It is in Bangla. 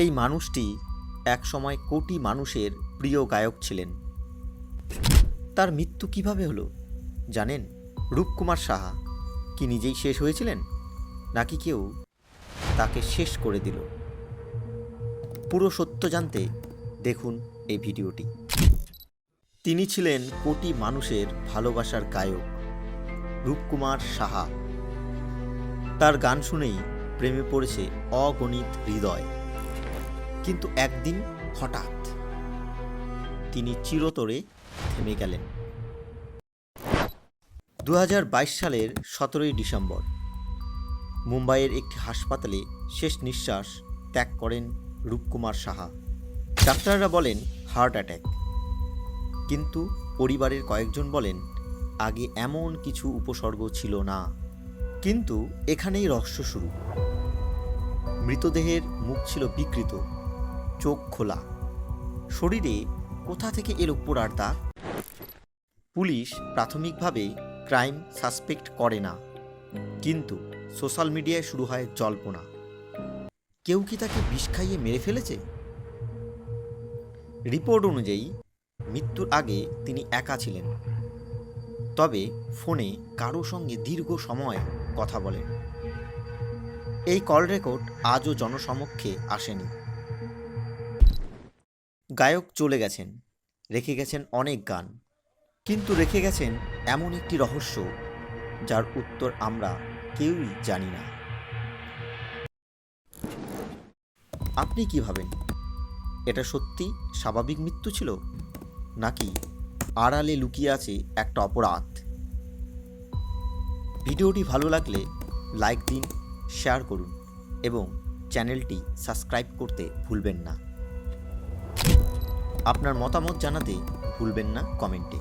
এই মানুষটি একসময় কোটি মানুষের প্রিয় গায়ক ছিলেন। তার মৃত্যু কিভাবে হলো জানেন? রূপকুমার সাহা কি নিজেই শেষ হয়েছিলেন, নাকি কেউ তাকে শেষ করে দিল? পুরো সত্য জানতে দেখুন এই ভিডিওটি। তিনি ছিলেন কোটি মানুষের ভালোবাসার গায়ক রূপকুমার সাহা। তার গান শুনেই প্রেমে পড়েছে অগণিত হৃদয়। কিন্তু একদিন হঠাৎ তিনি চিরতরে থেমে গেলেন। 2022 সালের 17ই ডিসেম্বর মুম্বাইয়ের একটি হাসপাতালে শেষ নিঃশ্বাস ত্যাগ করেন রূপকুমার সাহা। ডাক্তাররা বলেন হার্ট অ্যাটাক, কিন্তু পরিবারের কয়েকজন বলেন আগে এমন কিছু উপসর্গ ছিল না। কিন্তু এখানেই রহস্য শুরু। মৃতদেহের মুখ ছিল বিকৃত, চোখ খোলা, শরীরে কোথা থেকে এলো পোড়ার দাগ। পুলিশ প্রাথমিকভাবে ক্রাইম সাসপেক্ট করে না, কিন্তু সোশ্যাল মিডিয়ায় শুরু হয় জল্পনা। কেউ কি তাকে বিষ খাইয়ে মেরে ফেলেছে? রিপোর্ট অনুযায়ী মৃত্যুর আগে তিনি একা ছিলেন, তবে ফোনে কারো সঙ্গে দীর্ঘ সময় কথা বলেন। এই কল রেকর্ড আজও জনসমক্ষে আসেনি। গায়ক চলে গেছেন, রেখে গেছেন অনেক গান, কিন্তু রেখে গেছেন এমন একটি রহস্য যার উত্তর আমরা কেউই জানি না। আপনি কি ভাবেন? এটা সত্যি স্বাভাবিক মৃত্যু ছিল, নাকি আড়ালে লুকিয়ে আছে একটা অপরাধ? ভিডিওটি ভালো লাগলে লাইক দিন, শেয়ার করুন এবং চ্যানেলটি সাবস্ক্রাইব করতে ভুলবেন না। আপনার মতামত জানাতে ভুলবেন না কমেন্টে।